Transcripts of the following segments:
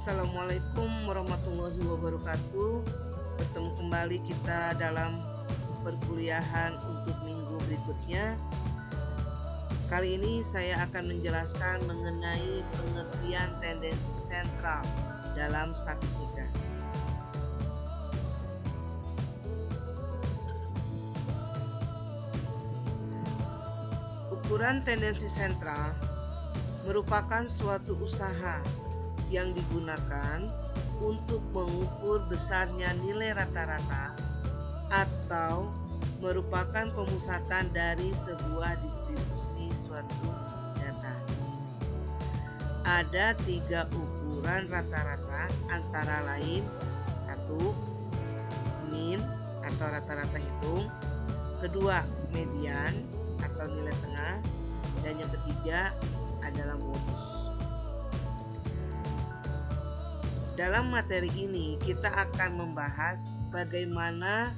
Assalamualaikum warahmatullahi wabarakatuh. Bertemu kembali kita dalam perkuliahan untuk minggu berikutnya. Kali ini saya akan menjelaskan mengenai pengertian tendensi sentral dalam statistika. Ukuran tendensi sentral merupakan suatu usaha yang digunakan untuk mengukur besarnya nilai rata-rata atau merupakan pemusatan dari sebuah distribusi suatu data. Ada 3 ukuran rata-rata, antara lain 1. Mean atau rata-rata hitung, kedua median atau nilai tengah, dan yang ketiga adalah modus. Dalam materi ini kita akan membahas bagaimana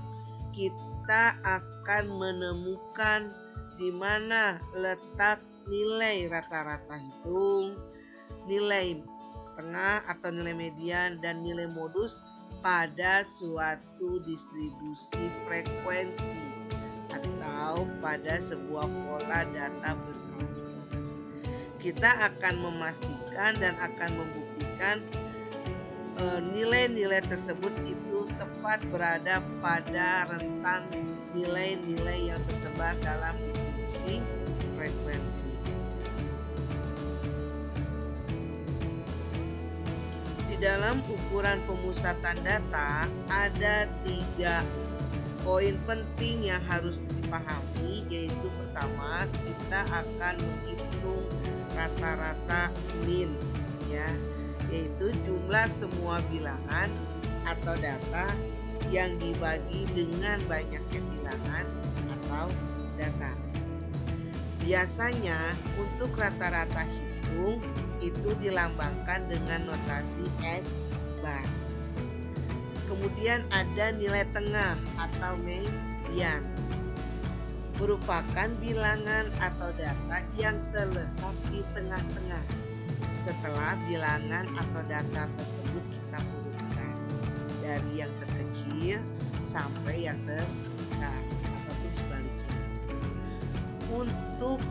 kita akan menemukan di mana letak nilai rata-rata hitung, nilai tengah atau nilai median, dan nilai modus pada suatu distribusi frekuensi atau pada sebuah pola data berkelompok. Kita akan memastikan dan akan membuktikan nilai-nilai tersebut itu tepat berada pada rentang nilai-nilai yang tersebar dalam distribusi frekuensi. Di dalam ukuran pemusatan data ada 3 poin penting yang harus dipahami, yaitu pertama, kita akan menghitung rata-rata mean, ya, yaitu jumlah semua bilangan atau data yang dibagi dengan banyaknya bilangan atau data. Biasanya untuk rata-rata hitung itu dilambangkan dengan notasi X bar. Kemudian ada nilai tengah atau median, merupakan bilangan atau data yang terletak di tengah-tengah setelah bilangan atau data tersebut kita urutkan dari yang terkecil sampai yang terbesar ataupun sebaliknya. Untuk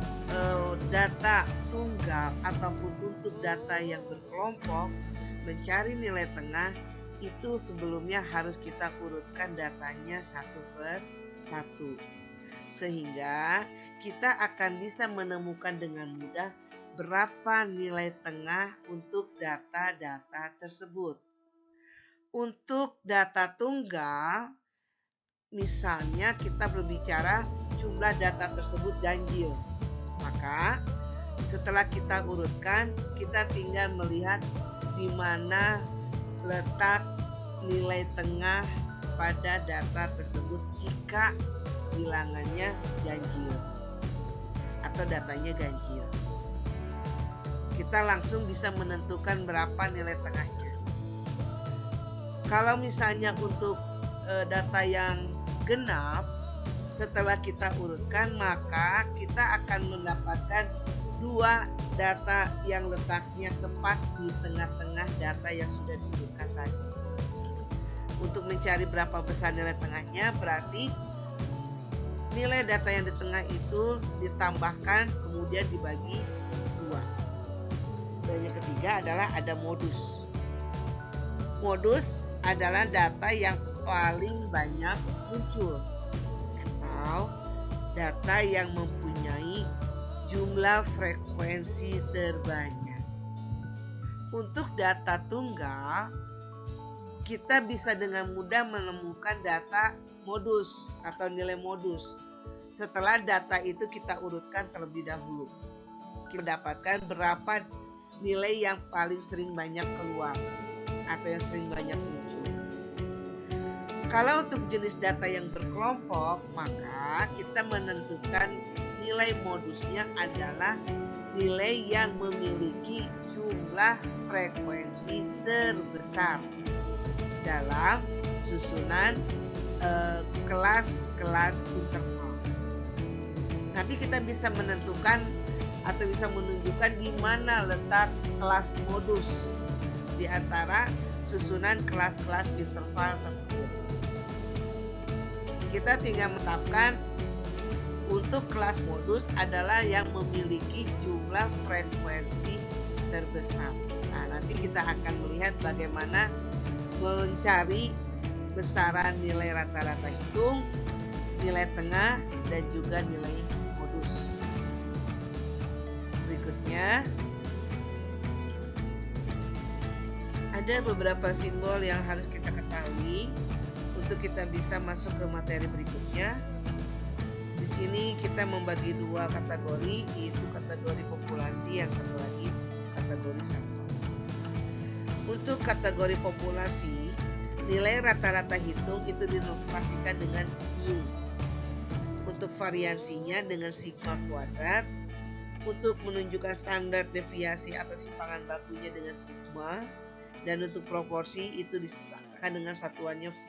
data tunggal ataupun untuk data yang berkelompok, mencari nilai tengah itu sebelumnya harus kita urutkan datanya satu per satu, sehingga kita akan bisa menemukan dengan mudah berapa nilai tengah untuk data-data tersebut. Untuk data tunggal, misalnya kita berbicara jumlah data tersebut ganjil, maka setelah kita urutkan, kita tinggal melihat di mana letak nilai tengah pada data tersebut jika bilangannya ganjil atau datanya ganjil. Kita langsung bisa menentukan berapa nilai tengahnya. Kalau misalnya untuk data yang genap, setelah kita urutkan, maka kita akan mendapatkan 2 data yang letaknya tepat di tengah-tengah data yang sudah diurutkan tadi. Untuk mencari berapa besar nilai tengahnya, berarti nilai data yang di tengah itu ditambahkan kemudian dibagi 2. Dan yang ketiga adalah ada modus. Modus adalah data yang paling banyak muncul atau data yang mempunyai jumlah frekuensi terbanyak. Untuk data tunggal, kita bisa dengan mudah menemukan data modus atau nilai modus. Setelah data itu kita urutkan terlebih dahulu, kita dapatkan berapa nilai yang paling sering banyak keluar atau yang sering banyak muncul. Kalau untuk jenis data yang berkelompok, maka kita menentukan nilai modusnya adalah nilai yang memiliki jumlah frekuensi terbesar dalam susunan kelas-kelas interval. Nanti kita bisa menentukan atau bisa menunjukkan di mana letak kelas modus di antara susunan kelas-kelas interval tersebut. Kita tinggal menetapkan untuk kelas modus adalah yang memiliki jumlah frekuensi terbesar. Nah, nanti kita akan melihat bagaimana mencari besaran nilai rata-rata hitung, nilai tengah, dan juga nilai modus. Berikutnya, ada beberapa simbol yang harus kita ketahui untuk kita bisa masuk ke materi berikutnya. Di sini kita membagi dua kategori, yaitu kategori populasi, yang satu lagi kategori sampel. Untuk kategori populasi, nilai rata-rata hitung itu dinotasikan dengan U. Untuk variansinya dengan sigma kuadrat. Untuk menunjukkan standar deviasi atau simpangan bakunya dengan sigma. Dan untuk proporsi itu disertakan dengan satuannya V.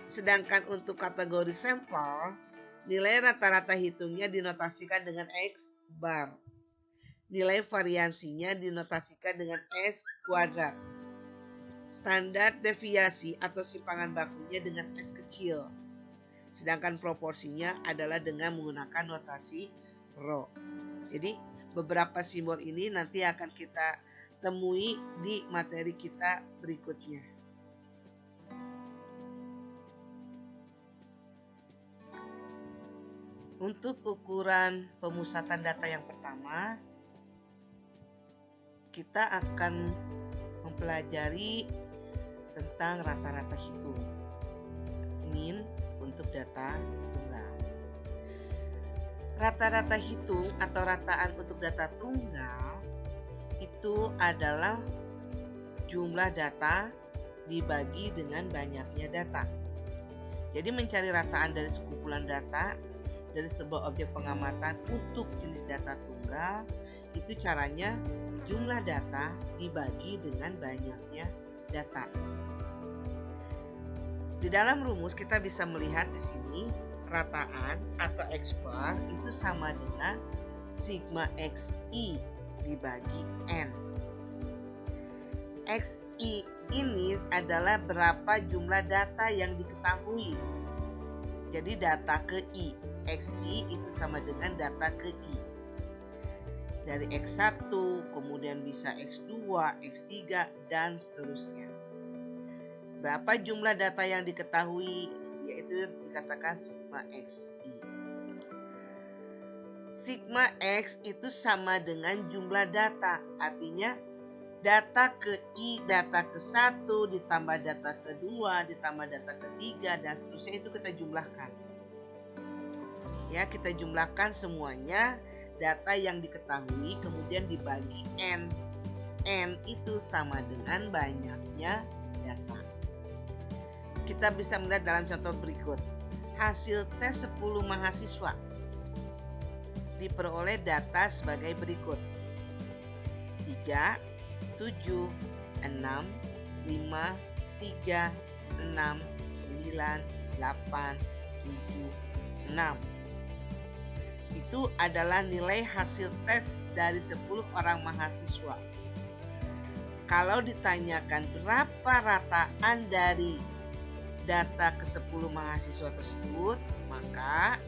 Sedangkan untuk kategori sampel, nilai rata-rata hitungnya dinotasikan dengan X bar. Nilai variansinya dinotasikan dengan S kuadrat. Standar deviasi atau simpangan bakunya dengan S kecil. Sedangkan proporsinya adalah dengan menggunakan notasi rho. Jadi beberapa simbol ini nanti akan kita temui di materi kita berikutnya. Untuk ukuran pemusatan data yang pertama, kita akan mempelajari tentang rata-rata hitung. Min untuk data tunggal. Rata-rata hitung atau rataan untuk data tunggal itu adalah jumlah data dibagi dengan banyaknya data. Jadi mencari rataan dari sekumpulan data dari sebuah objek pengamatan untuk jenis data tunggal, itu caranya jumlah data dibagi dengan banyaknya data. Di dalam rumus kita bisa melihat di sini rataan atau X bar itu sama dengan sigma XI dibagi N. XI ini adalah berapa jumlah data yang diketahui. Jadi data ke I. XI itu sama dengan data ke I. Dari X1, kemudian bisa X2, X3, dan seterusnya. Berapa jumlah data yang diketahui, yaitu dikatakan sigma XI. Sigma X itu sama dengan jumlah data, artinya data ke I, data ke 1, ditambah data ke-2, ditambah data ke-3, dan seterusnya itu kita jumlahkan. Ya, kita jumlahkan semuanya data yang diketahui, kemudian dibagi N. N itu sama dengan banyaknya data. Kita bisa melihat dalam contoh berikut. Hasil tes 10 mahasiswa diperoleh data sebagai berikut. 3, 7, 6, 5, 3, 6, 9, 8, 7, 6. Itu adalah nilai hasil tes dari 10 orang mahasiswa. Kalau ditanyakan berapa rataan dari data ke 10 mahasiswa tersebut, maka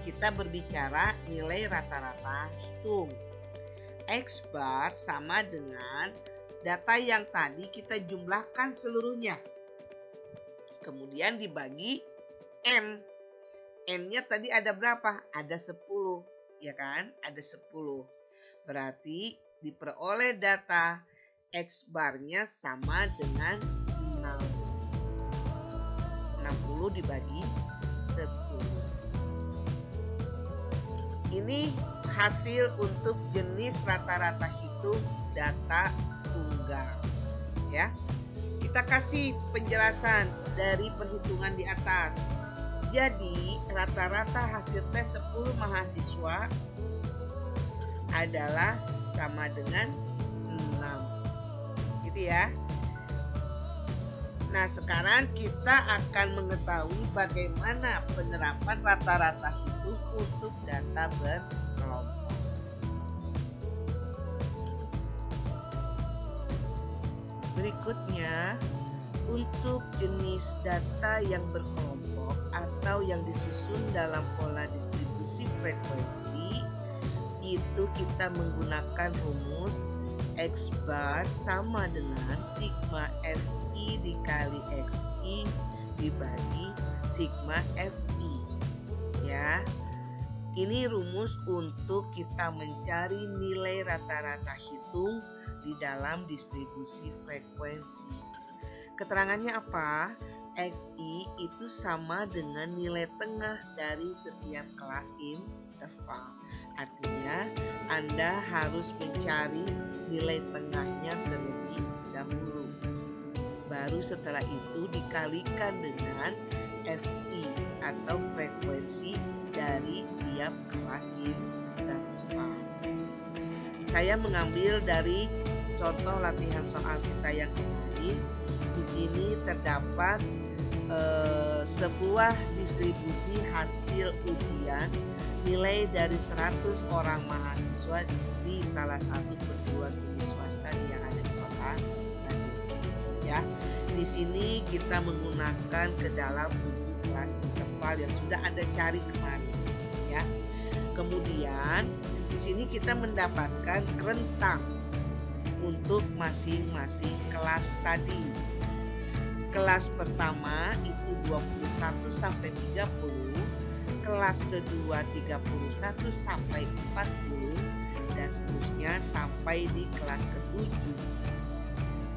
kita berbicara nilai rata-rata hitung. X bar sama dengan data yang tadi kita jumlahkan seluruhnya. Kemudian dibagi N. N-nya tadi ada berapa? Ada 10, ya kan? Ada 10. Berarti diperoleh data X bar-nya sama dengan 6. 60 dibagi 10. Ini hasil untuk jenis rata-rata hitung data tunggal. Ya. Kita kasih penjelasan dari perhitungan di atas. Jadi, rata-rata hasil tes 10 mahasiswa adalah sama dengan 6. Gitu ya. Nah, sekarang kita akan mengetahui bagaimana penerapan rata-rata hitung untuk data berkelompok. Berikutnya, untuk jenis data yang berkelompok atau yang disusun dalam pola distribusi frekuensi, itu kita menggunakan rumus X bar sama dengan sigma Fi dikali Xi dibagi sigma Fi. Ya, ini rumus untuk kita mencari nilai rata-rata hitung di dalam distribusi frekuensi. Keterangannya apa? Xi itu sama dengan nilai tengah dari setiap kelas interval. Artinya, Anda harus mencari nilai tengahnya terlebih dahulu. Baru setelah itu dikalikan dengan Fi atau frekuensi dari tiap kelas interval. Saya mengambil dari contoh latihan soal kita yang kemarin. Di sini terdapat sebuah distribusi hasil ujian nilai dari 100 orang mahasiswa di salah satu perguruan tinggi swasta yang ada di kota Bandung. Ya, di sini kita menggunakan ke dalam 7 kelas interval yang sudah Anda cari kemarin. Ya, kemudian di sini kita mendapatkan rentang untuk masing-masing kelas tadi. Kelas pertama itu 21 sampai 30, kelas kedua 31 sampai 40 dan seterusnya sampai di kelas ke-7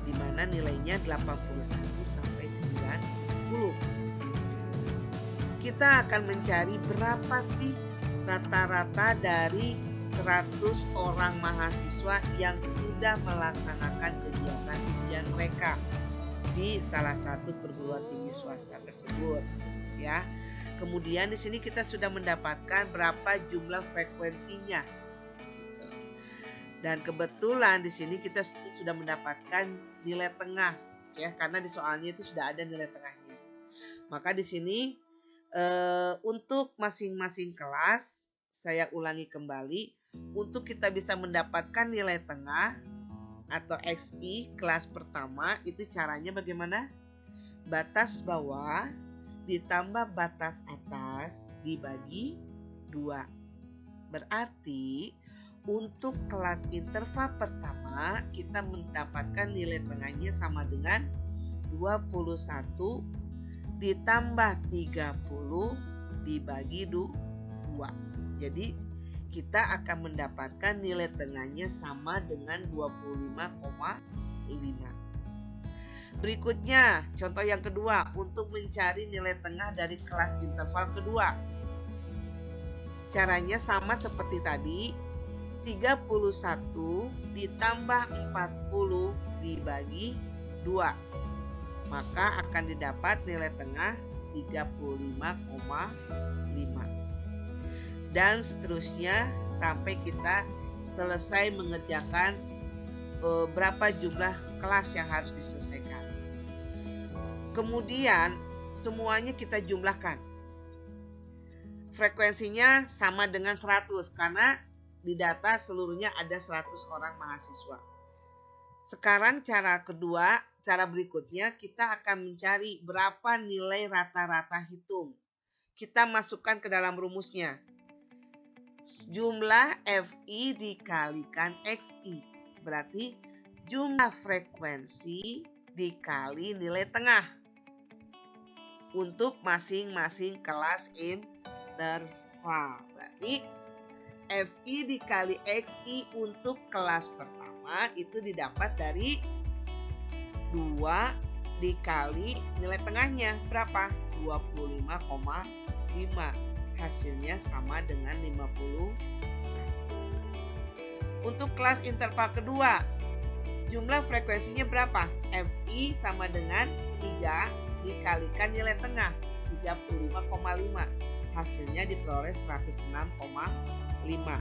di mana nilainya 81 sampai 90. Kita akan mencari berapa sih rata-rata dari 100 orang mahasiswa yang sudah melaksanakan kegiatan ujian mereka di salah satu perguruan tinggi swasta tersebut, ya. Kemudian di sini kita sudah mendapatkan berapa jumlah frekuensinya. Dan kebetulan di sini kita sudah mendapatkan nilai tengah, ya, karena di soalnya itu sudah ada nilai tengahnya. Maka di sini untuk masing-masing kelas saya ulangi kembali, untuk kita bisa mendapatkan nilai tengah atau Xi kelas pertama itu caranya bagaimana? Batas bawah ditambah batas atas dibagi 2. Berarti untuk kelas interval pertama kita mendapatkan nilai tengahnya sama dengan 21 ditambah 30 dibagi 2. Jadi kita akan mendapatkan nilai tengahnya sama dengan 25,5. Berikutnya, contoh yang kedua, untuk mencari nilai tengah dari kelas interval kedua. Caranya sama seperti tadi, 31 ditambah 40 dibagi 2. Maka akan didapat nilai tengah 35,5. Dan seterusnya sampai kita selesai mengerjakan berapa jumlah kelas yang harus diselesaikan. Kemudian semuanya kita jumlahkan. Frekuensinya sama dengan 100 karena di data seluruhnya ada 100 orang mahasiswa. Sekarang cara kedua, cara berikutnya kita akan mencari berapa nilai rata-rata hitung. Kita masukkan ke dalam rumusnya. Jumlah Fi dikalikan Xi. Berarti jumlah frekuensi dikali nilai tengah untuk masing-masing kelas interval. Berarti Fi dikali Xi untuk kelas pertama itu didapat dari 2 dikali nilai tengahnya berapa? 25,5. Hasilnya sama dengan 51. Untuk kelas interval kedua, jumlah frekuensinya berapa? Fi sama dengan 3 dikalikan nilai tengah 35,5. Hasilnya diperoleh 106,5.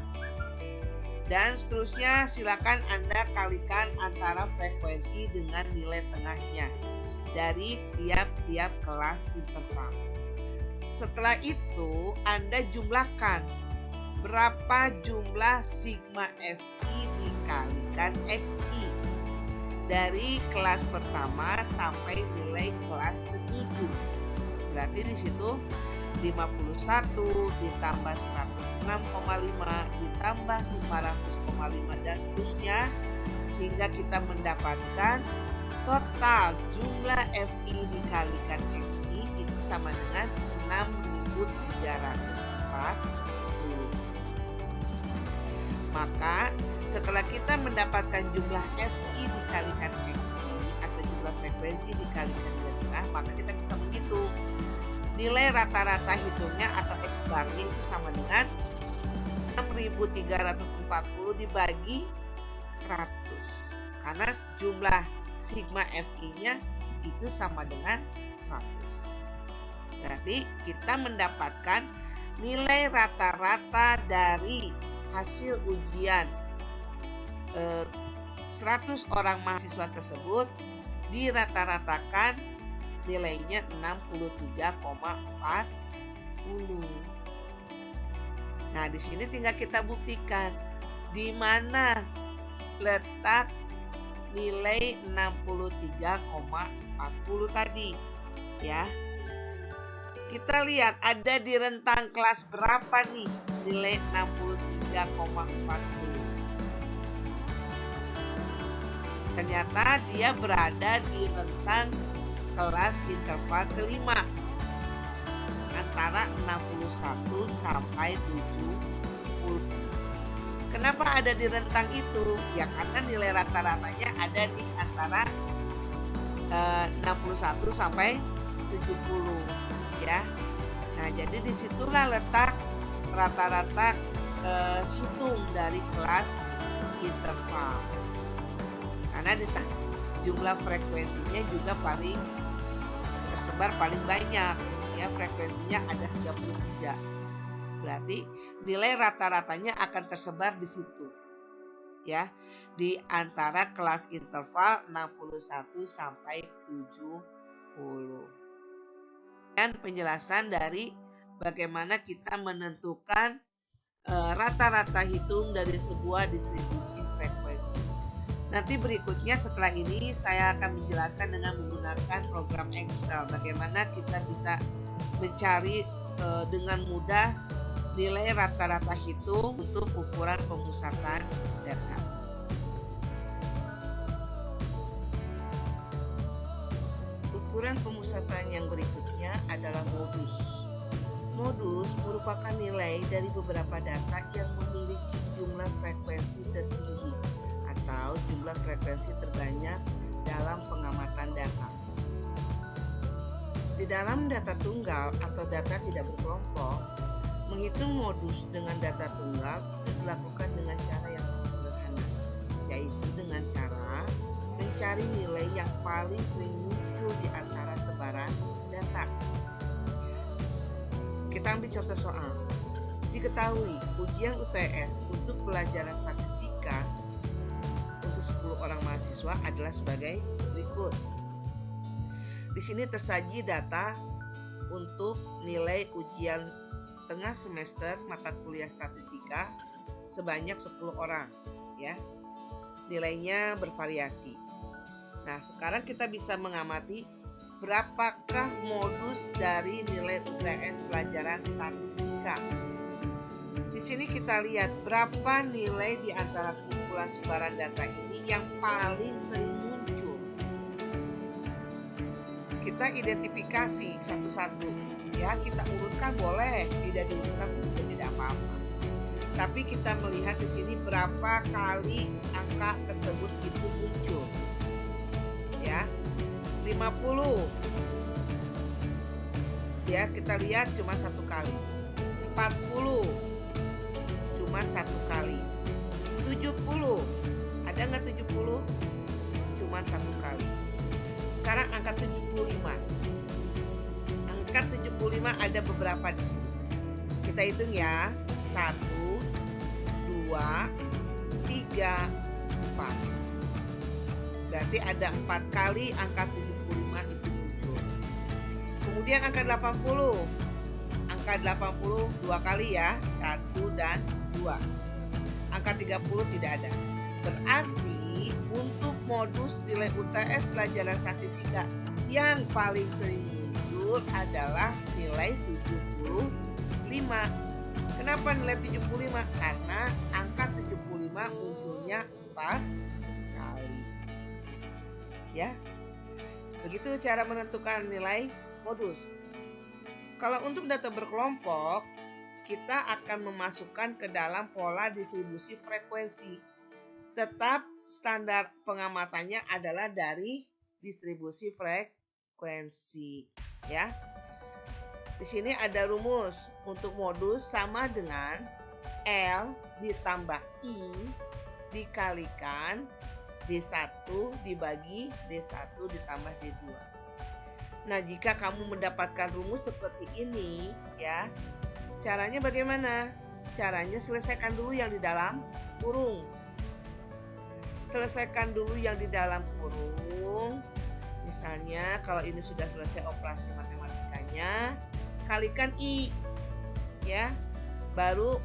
Dan seterusnya silakan Anda kalikan antara frekuensi dengan nilai tengahnya dari tiap-tiap kelas interval. Setelah itu Anda jumlahkan berapa jumlah sigma Fi dikalikan Xi. dari kelas pertama sampai nilai kelas ke-7. Berarti di situ 51 ditambah 106,5 ditambah 500,5 dan seterusnya, sehingga kita mendapatkan total jumlah FI dikalikan XI itu sama dengan 6.340. Maka setelah kita mendapatkan jumlah FI dikalikan XI atau jumlah frekuensi dikalikan nilai tengah, maka kita bisa menghitung nilai rata-rata hitungnya atau X barnya itu sama dengan 6.340 dibagi 100. Karena jumlah sigma FI-nya itu sama dengan 100. Berarti kita mendapatkan nilai rata-rata dari hasil ujian 100 orang mahasiswa tersebut dirata-ratakan nilainya 63,40. Nah, di sini tinggal kita buktikan di mana letak nilai 63,40 tadi, ya. Kita lihat ada di rentang kelas berapa nih nilai 63,40. Ternyata dia berada di rentang kelas interval kelima antara 61 sampai 70. Kenapa ada di rentang itu? Ya karena nilai rata-ratanya ada di antara 61 sampai 70, ya. Nah, jadi disitulah letak rata-rata hitung dari kelas interval. Karena di sana jumlah frekuensinya juga paling tersebar paling banyak, ya, frekuensinya ada 33. Berarti nilai rata-ratanya akan tersebar di situ, ya, di antara kelas interval 61 sampai 70. Dan penjelasan dari bagaimana kita menentukan rata-rata hitung dari sebuah distribusi frekuensi. Nanti berikutnya setelah ini saya akan menjelaskan dengan menggunakan program Excel bagaimana kita bisa mencari dengan mudah nilai rata-rata hitung untuk ukuran pemusatan data. Ukuran pemusatan yang berikutnya adalah modus. Modus merupakan nilai dari beberapa data yang memiliki jumlah frekuensi tertinggi atau jumlah frekuensi terbanyak dalam pengamatan data. Di dalam data tunggal atau data tidak berkelompok, menghitung modus dengan data tunggal itu dilakukan dengan cara yang sangat sederhana, yaitu dengan cara mencari nilai yang paling sering muncul di antara sebaran data. Kita ambil contoh soal. Diketahui ujian UTS untuk pelajaran statistika untuk 10 orang mahasiswa adalah sebagai berikut. Di sini tersaji data untuk nilai ujian tengah semester mata kuliah statistika sebanyak 10 orang, ya. Nilainya bervariasi. Nah, sekarang kita bisa mengamati berapakah modus dari nilai UTS pelajaran statistika. Di sini kita lihat berapa nilai di antara kumpulan sebaran data ini yang paling sering muncul. Kita identifikasi satu-satu, ya, kita urutkan boleh, tidak diurutkan juga tidak apa-apa. Tapi kita melihat di sini berapa kali angka tersebut itu muncul. Ya. 50. Ya, kita lihat cuma satu kali. 40. Cuma satu kali. 70. Ada nggak 70? Cuma satu kali. Sekarang angka 75. Angka 75 ada beberapa di sini. Kita hitung ya. 1, 2, 3, 4. Berarti ada 4 kali angka 75 itu muncul. Kemudian angka 80. Angka 80 2 kali ya. 1 dan 2. Angka 30 tidak ada. Berarti untuk modus nilai UTS pelajaran statistika yang paling sering muncul adalah nilai 75. Kenapa nilai 75? Karena angka 75 munculnya 4 kali. Ya. Begitu cara menentukan nilai modus. Kalau untuk data berkelompok, kita akan memasukkan ke dalam pola distribusi frekuensi. Tetap standar pengamatannya adalah dari distribusi frekuensi, ya. Di sini ada rumus untuk modus sama dengan L ditambah I dikalikan D1 dibagi D1 ditambah D2. Nah, jika kamu mendapatkan rumus seperti ini, ya, caranya bagaimana? Caranya selesaikan dulu yang di dalam kurung. Selesaikan dulu yang di dalam kurung. Misalnya kalau ini sudah selesai operasi matematikanya, kalikan I, ya. Baru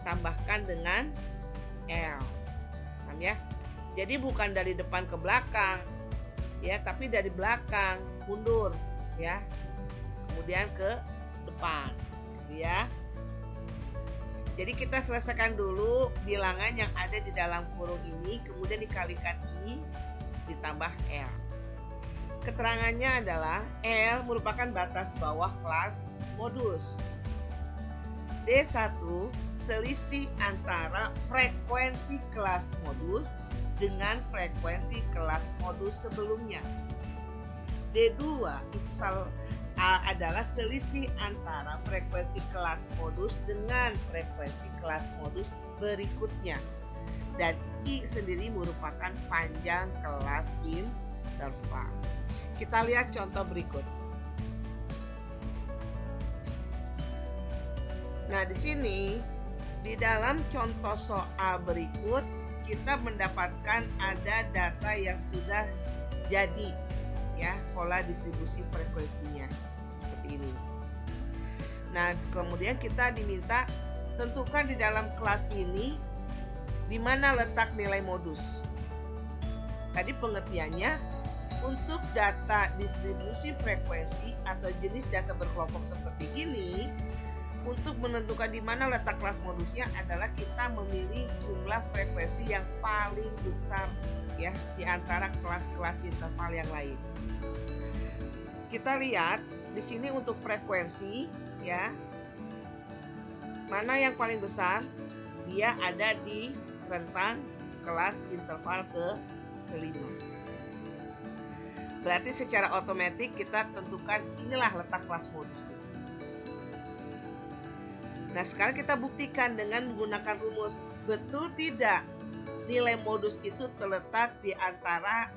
tambahkan dengan L. Paham ya? Jadi bukan dari depan ke belakang, ya, tapi dari belakang mundur, ya. Kemudian ke depan, gitu ya. Jadi kita selesaikan dulu bilangan yang ada di dalam kurung ini, kemudian dikalikan I ditambah L. Keterangannya adalah L merupakan batas bawah kelas modus. D1 selisih antara frekuensi kelas modus dengan frekuensi kelas modus sebelumnya. D2 itu adalah selisih antara frekuensi kelas modus dengan frekuensi kelas modus berikutnya. Dan I sendiri merupakan panjang kelas interval. Kita lihat contoh berikut. Nah, di sini di dalam contoh soal berikut kita mendapatkan ada data yang sudah jadi, ya, pola distribusi frekuensinya seperti ini. Nah, kemudian kita diminta tentukan di dalam kelas ini di mana letak nilai modus. Tadi pengertiannya, untuk data distribusi frekuensi atau jenis data berkelompok seperti ini, untuk menentukan di mana letak kelas modusnya adalah kita memilih jumlah frekuensi yang paling besar, ya, di antara kelas-kelas interval yang lain. Kita lihat di sini untuk frekuensi, ya, mana yang paling besar? Dia ada di rentang kelas interval ke-5. Berarti secara otomatis kita tentukan inilah letak kelas modusnya. Nah, sekarang kita buktikan dengan menggunakan rumus. Betul tidak nilai modus itu terletak di antara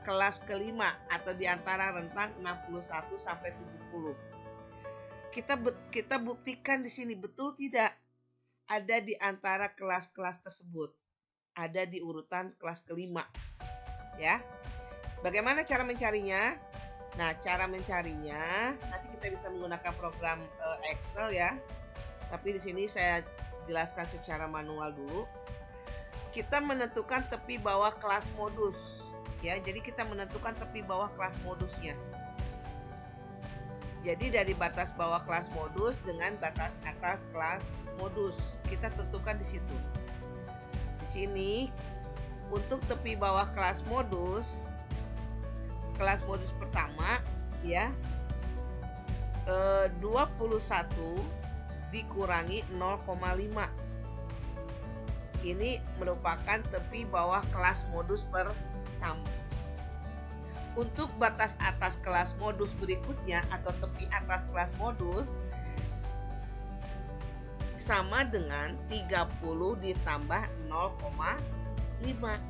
kelas ke-5 atau di antara rentang 61 sampai 70. Kita buktikan di sini betul tidak ada di antara kelas-kelas tersebut. Ada di urutan kelas ke-5. Ya. Bagaimana cara mencarinya? Nah, cara mencarinya nanti kita bisa menggunakan program Excel, ya. Tapi di sini saya jelaskan secara manual dulu. Kita menentukan tepi bawah kelas modus, ya. Jadi kita menentukan tepi bawah kelas modusnya. Jadi dari batas bawah kelas modus dengan batas atas kelas modus kita tentukan di situ. Di sini untuk tepi bawah kelas modus pertama, ya, 21 dikurangi 0,5. Ini merupakan tepi bawah kelas modus pertama. Untuk batas atas kelas modus berikutnya atau tepi atas kelas modus sama dengan 30 ditambah 0,5.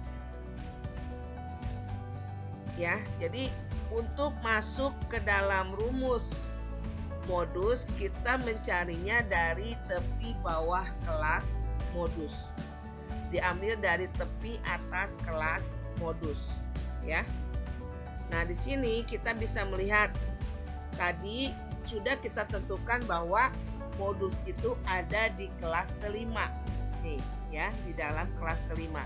Ya, jadi untuk masuk ke dalam rumus modus kita mencarinya dari tepi bawah kelas modus. Diambil dari tepi atas kelas modus, ya. Nah, di sini kita bisa melihat tadi sudah kita tentukan bahwa modus itu ada di kelas ke-5. Nih, ya, di dalam kelas ke-5.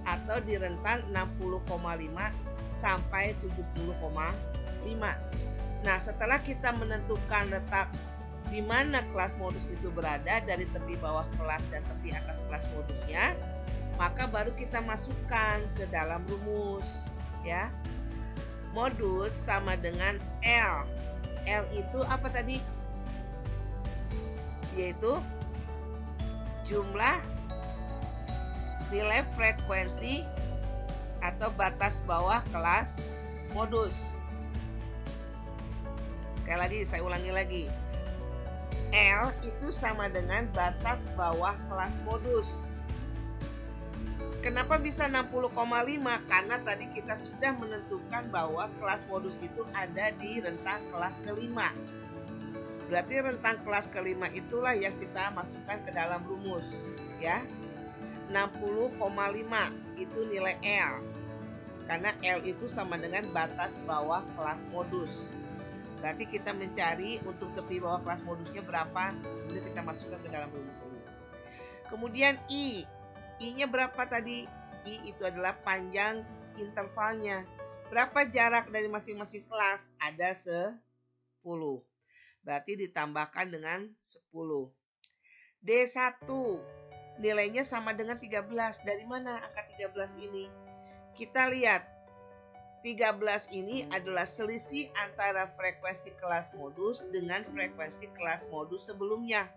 atau di rentang 60,5 sampai 70,5. Nah, setelah kita menentukan letak di mana kelas modus itu berada dari tepi bawah kelas dan tepi atas kelas modusnya, maka baru kita masukkan ke dalam rumus, ya. Modus sama dengan L. L itu apa tadi? Yaitu jumlah nilai frekuensi atau batas bawah kelas modus. Sekali lagi, saya ulangi lagi. L itu sama dengan batas bawah kelas modus. Kenapa bisa 60,5? Karena tadi kita sudah menentukan bahwa kelas modus itu ada di rentang kelas kelima. Berarti rentang kelas kelima itulah yang kita masukkan ke dalam rumus, ya. 60,5 itu nilai L. Karena L itu sama dengan batas bawah kelas modus. Berarti kita mencari untuk tepi bawah kelas modusnya berapa, kemudian kita masukkan ke dalam rumus ini. Kemudian I. I-nya berapa tadi? I itu adalah panjang intervalnya. Berapa jarak dari masing-masing kelas? Ada 10. Berarti ditambahkan dengan 10. D1 nilainya sama dengan 13. Dari mana angka 13 ini? Kita lihat. 13 ini adalah selisih antara frekuensi kelas modus dengan frekuensi kelas modus sebelumnya.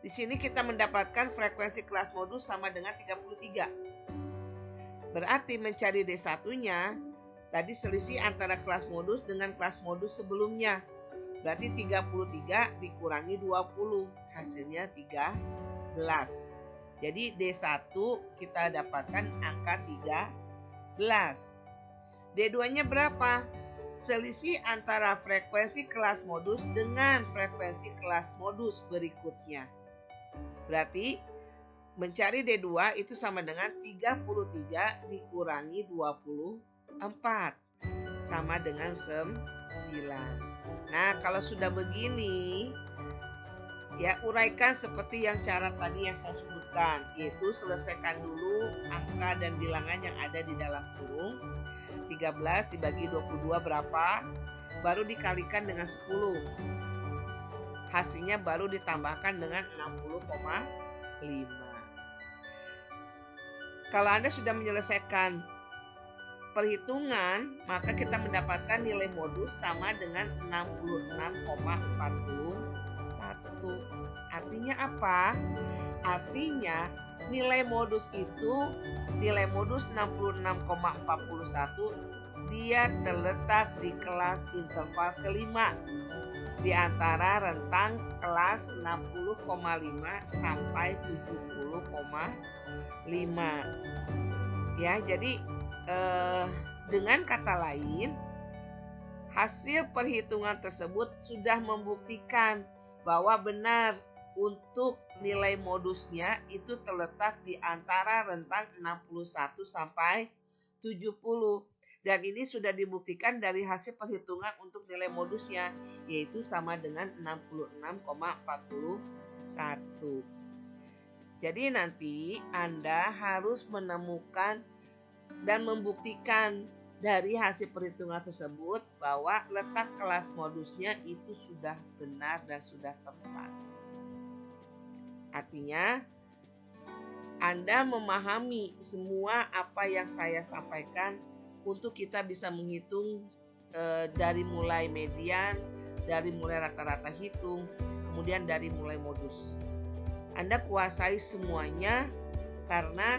Di sini kita mendapatkan frekuensi kelas modus sama dengan 33. Berarti mencari D1-nya, tadi selisih antara kelas modus dengan kelas modus sebelumnya. Berarti 33 dikurangi 20, hasilnya 13. Jadi D1 kita dapatkan angka 13. D2-nya berapa? Selisih antara frekuensi kelas modus dengan frekuensi kelas modus berikutnya. Berarti mencari D2 itu sama dengan 33 dikurangi 24 sama dengan 9. Nah, kalau sudah begini, ya uraikan seperti yang cara tadi yang saya sebutkan, yaitu selesaikan dulu angka dan bilangan yang ada di dalam kurung. 13 dibagi 22 berapa? Baru dikalikan dengan 10. Hasilnya baru ditambahkan dengan 60,5. Kalau Anda sudah menyelesaikan perhitungan, maka kita mendapatkan nilai modus sama dengan 66,41. Artinya apa? Artinya nilai modus itu, nilai modus 66,41 dia terletak di kelas interval kelima di antara rentang kelas 60,5 sampai 70,5. Ya, jadi dengan kata lain, hasil perhitungan tersebut sudah membuktikan bahwa benar untuk nilai modusnya itu terletak di antara rentang 61 sampai 70. Dan ini sudah dibuktikan dari hasil perhitungan untuk nilai modusnya, yaitu sama dengan 66,41. Jadi nanti Anda harus menemukan dan membuktikan dari hasil perhitungan tersebut bahwa letak kelas modusnya itu sudah benar dan sudah tepat. Artinya Anda memahami semua apa yang saya sampaikan untuk kita bisa menghitung dari mulai median, dari mulai rata-rata hitung, kemudian dari mulai modus. Anda kuasai semuanya karena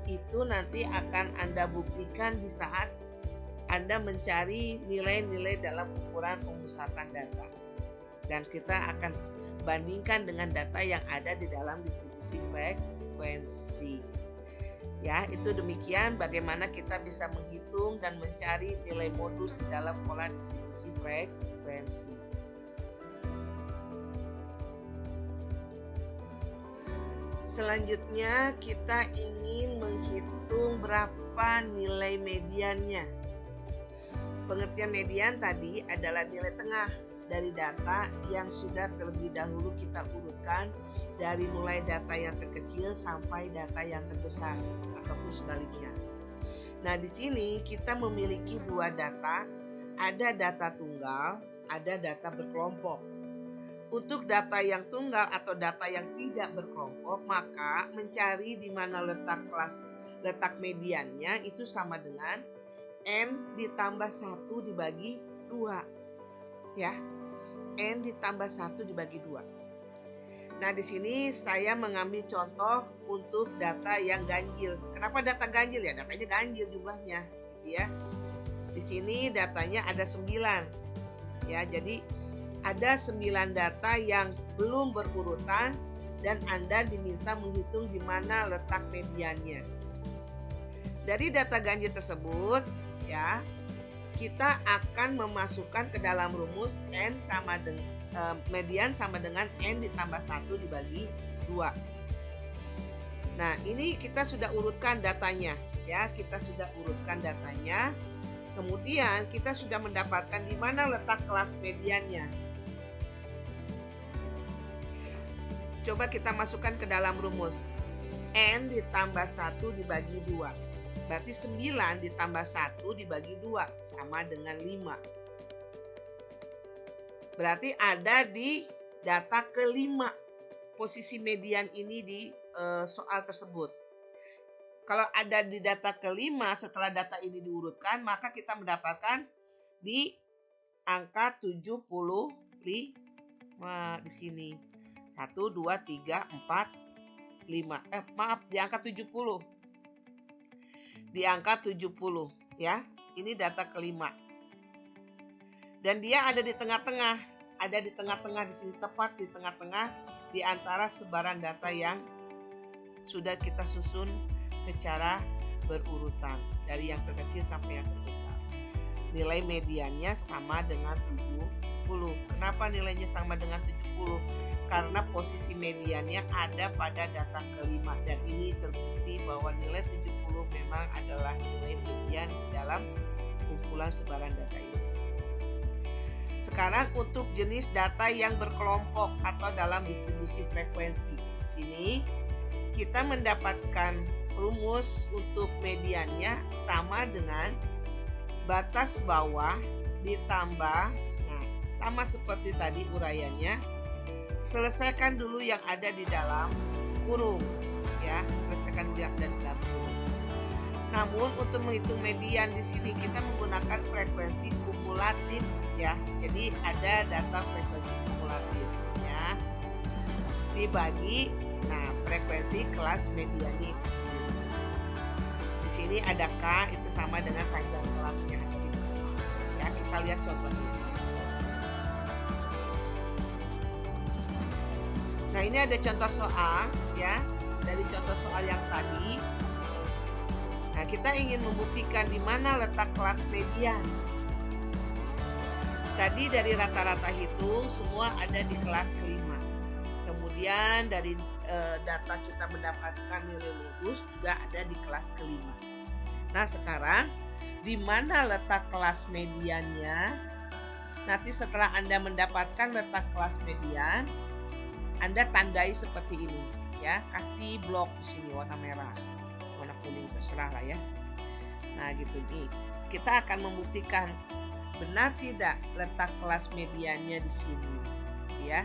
itu nanti akan Anda buktikan di saat Anda mencari nilai-nilai dalam ukuran pemusatan data. Dan kita akan bandingkan dengan data yang ada di dalam distribusi frekuensi. Ya, itu demikian bagaimana kita bisa menghitung dan mencari nilai modus di dalam pola distribusi frekuensi. Selanjutnya kita ingin menghitung berapa nilai mediannya. Pengertian median tadi adalah nilai tengah dari data yang sudah terlebih dahulu kita urutkan dari mulai data yang terkecil sampai data yang terbesar ataupun sebaliknya. Nah, di sini kita memiliki dua data, ada data tunggal, ada data berkelompok. Untuk data yang tunggal atau data yang tidak berkelompok, maka mencari di mana letak mediannya itu sama dengan N ditambah 1 dibagi 2. Ya. N ditambah 1 dibagi 2. Nah, di sini saya mengambil contoh untuk data yang ganjil. Kenapa data ganjil ya? Datanya ganjil jumlahnya, gitu ya. Di sini datanya ada 9. Ya, jadi ada 9 data yang belum berurutan dan Anda diminta menghitung di mana letak mediannya. Dari data ganjil tersebut, ya, kita akan memasukkan ke dalam rumus N sama dengan median sama dengan N ditambah 1 dibagi 2. Nah, ini kita sudah urutkan datanya, ya. Kita sudah urutkan datanya. Kemudian kita sudah mendapatkan di mana letak kelas mediannya. Coba kita masukkan ke dalam rumus. N ditambah 1 dibagi 2. Berarti 9 ditambah 1 dibagi 2 sama dengan 5. Berarti ada di data kelima posisi median ini di soal tersebut. Kalau ada di data kelima setelah data ini diurutkan, maka kita mendapatkan di angka 75 di sini. 1, 2, 3, 4, 5. Di angka 70. Di angka 70, ya. Ini data kelima. Dan dia ada di tengah-tengah. Ada di tengah-tengah di sini, tepat di tengah-tengah di antara sebaran data yang sudah kita susun secara berurutan dari yang terkecil sampai yang terbesar. Nilai mediannya sama dengan 70. Kenapa nilainya sama dengan 70? Karena posisi mediannya ada pada data kelima dan ini terbukti bahwa nilai 70 memang adalah nilai median dalam kumpulan sebaran data ini. Sekarang untuk jenis data yang berkelompok atau dalam distribusi frekuensi. Di sini kita mendapatkan rumus untuk mediannya sama dengan batas bawah ditambah, nah sama seperti tadi uraiannya. Selesaikan dulu yang ada di dalam kurung, ya, selesaikan dulu yang ada di dalam kurung. Namun untuk menghitung median di sini kita menggunakan frekuensi kumulatif, ya. Jadi ada data frekuensi kumulatif, ya. Dibagi, nah frekuensi kelas mediannya itu sendiri. Di sini ada K itu sama dengan panjang kelasnya. Ya, kita lihat contohnya. Nah, ini ada contoh soal, ya. Dari contoh soal yang tadi. Nah, kita ingin membuktikan di mana letak kelas median. Tadi dari rata-rata hitung semua ada di kelas kelima. Kemudian dari data kita mendapatkan nilai lurus juga ada di kelas kelima. Nah, sekarang di mana letak kelas mediannya? Nanti setelah Anda mendapatkan letak kelas median, Anda tandai seperti ini, ya. Kasih blok di sini warna merah. Warna kuning terserah lah ya. Nah gitu nih, kita akan membuktikan benar tidak letak kelas mediannya di sini, ya.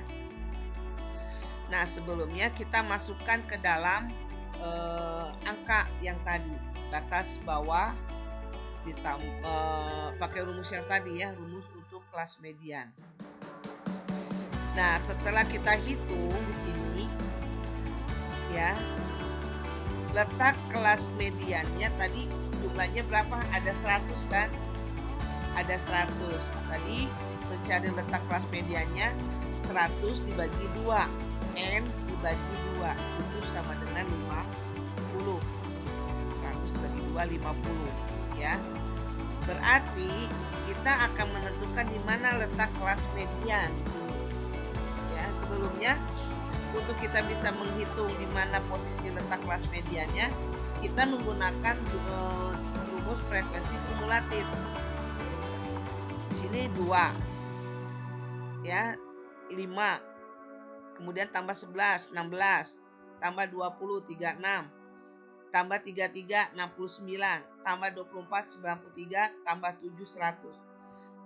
Nah sebelumnya kita masukkan ke dalam angka yang tadi, batas bawah pakai rumus yang tadi ya, rumus untuk kelas median. Nah setelah kita hitung di sini, ya. Letak kelas mediannya tadi jumlahnya berapa? Ada 100 kan? Ada 100. Tadi mencari letak kelas mediannya 100 dibagi 2. N dibagi 2. Itu sama dengan 50. 100 dibagi 2, 50. Ya. Berarti kita akan menentukan di mana letak kelas median di sini. Ya, sebelumnya untuk kita bisa menghitung di mana posisi letak kelas mediannya, kita menggunakan rumus frekuensi kumulatif. Di sini 2, ya, 5, kemudian tambah 11, 16, tambah 20, 36, tambah 33, 69, tambah 24, 93, tambah 7, 100.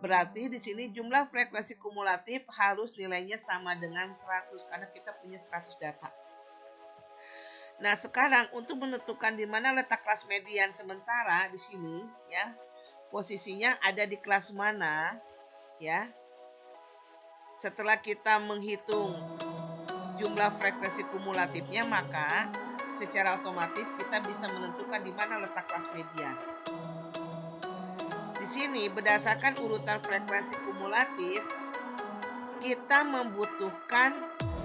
Berarti di sini jumlah frekuensi kumulatif harus nilainya sama dengan 100 karena kita punya 100 data. Nah, sekarang untuk menentukan di mana letak kelas median sementara di sini ya, posisinya ada di kelas mana ya. Setelah kita menghitung jumlah frekuensi kumulatifnya, maka secara otomatis kita bisa menentukan di mana letak kelas median. Di sini berdasarkan urutan frekuensi kumulatif, kita membutuhkan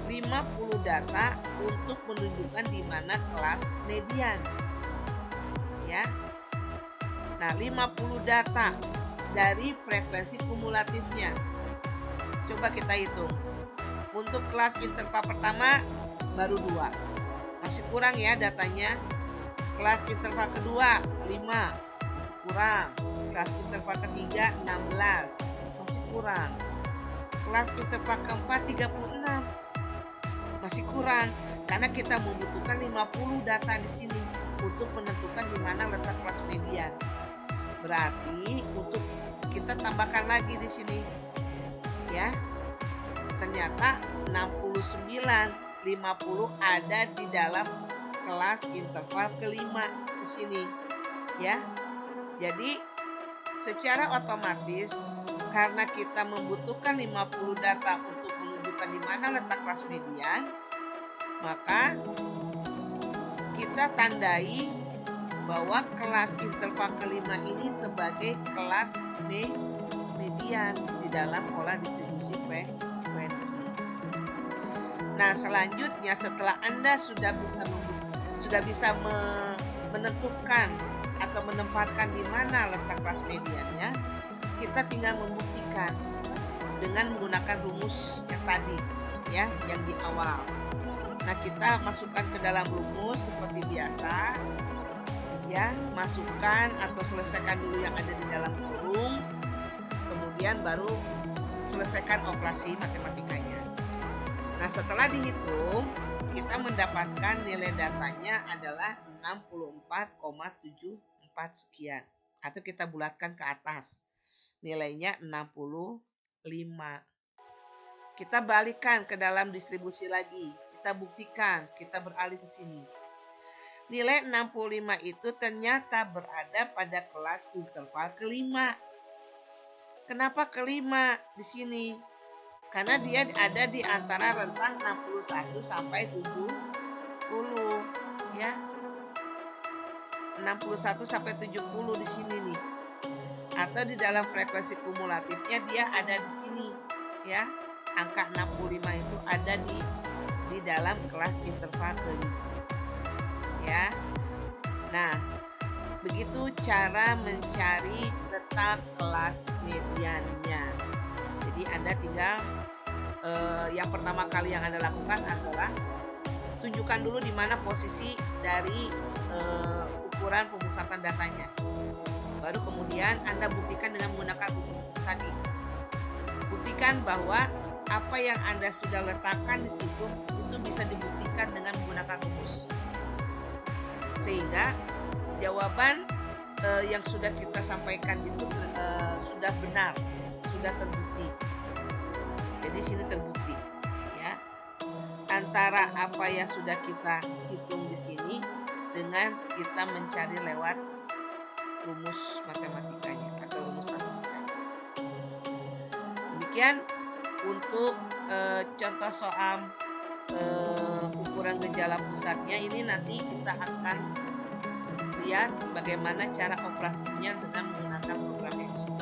50 data untuk menunjukkan di mana kelas median. Ya. Nah, 50 data dari frekuensi kumulatifnya. Coba kita hitung. Untuk kelas interval pertama baru 2. Masih kurang ya datanya. Kelas interval kedua 5. Masih kurang. Kelas interval ketiga 16. Masih kurang. Kelas interval keempat 36. Masih kurang karena kita membutuhkan 50 data di sini untuk menentukan di mana letak kelas median. Berarti untuk kita tambahkan lagi di sini. Ya. Ternyata 69, 50 ada di dalam kelas interval kelima di sini. Ya. Jadi secara otomatis karena kita membutuhkan 50 data untuk menunjukkan di mana letak kelas median, maka kita tandai bahwa kelas interval kelima ini sebagai kelas median di dalam pola distribusi frekuensi. Nah, selanjutnya setelah Anda sudah bisa menentukan atau menempatkan di mana letak kelas mediannya, kita tinggal membuktikan dengan menggunakan rumus yang tadi ya, yang di awal. Nah, kita masukkan ke dalam rumus seperti biasa. Ya, masukkan atau selesaikan dulu yang ada di dalam kurung. Kemudian baru selesaikan operasi matematikanya. Nah, setelah dihitung, kita mendapatkan nilai datanya adalah 64,74 sekian. Atau kita bulatkan ke atas. Nilainya 65. Kita balikkan ke dalam distribusi lagi. Kita buktikan, kita beralih ke sini. Nilai 65 itu ternyata berada pada kelas interval kelima. Kenapa kelima di sini? Karena dia ada di antara rentang 61 sampai 70 ya. 61 sampai 70 di sini nih. Atau di dalam frekuensi kumulatifnya dia ada di sini ya. Angka 65 itu ada di dalam kelas interval kelima. Ya. Nah, begitu cara mencari letak kelas mediannya. Jadi Anda tinggal yang pertama kali yang Anda lakukan adalah tunjukkan dulu di mana posisi dari ukuran pemusatan datanya. Baru kemudian Anda buktikan dengan menggunakan rumus tadi. Buktikan bahwa apa yang Anda sudah letakkan di situ itu bisa dibuktikan dengan menggunakan rumus. Sehingga jawaban yang sudah kita sampaikan itu sudah benar, sudah terbukti. Jadi sini terbukti ya. Antara apa yang sudah kita hitung di sini dengan kita mencari lewat rumus matematikanya atau rumus statistikanya. Demikian untuk contoh soal ukuran gejala pusatnya. Ini nanti kita akan lihat bagaimana cara operasinya dengan menggunakan program Excel.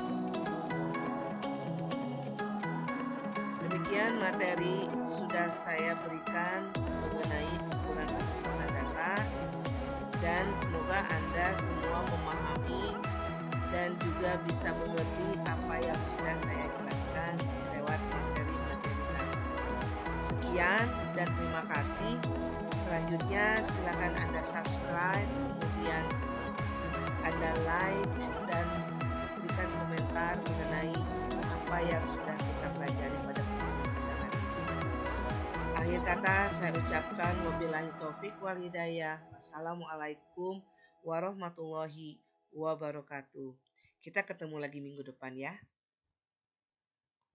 Demikian materi sudah saya berikan mengenai ukuran pemusatan data, dan semoga Anda semua memahami dan juga bisa mengerti apa yang sudah saya jelaskan lewat materi-materi tadi. Sekian dan terima kasih. Selanjutnya silakan Anda subscribe, kemudian Anda like dan berikan komentar mengenai apa yang sudah kita pelajari pada kesempatan hari ini. Akhir kata saya ucapkan wabillahi taufik wal hidayah. Wassalamualaikum warahmatullahi wabarakatuh. Kita ketemu lagi minggu depan ya.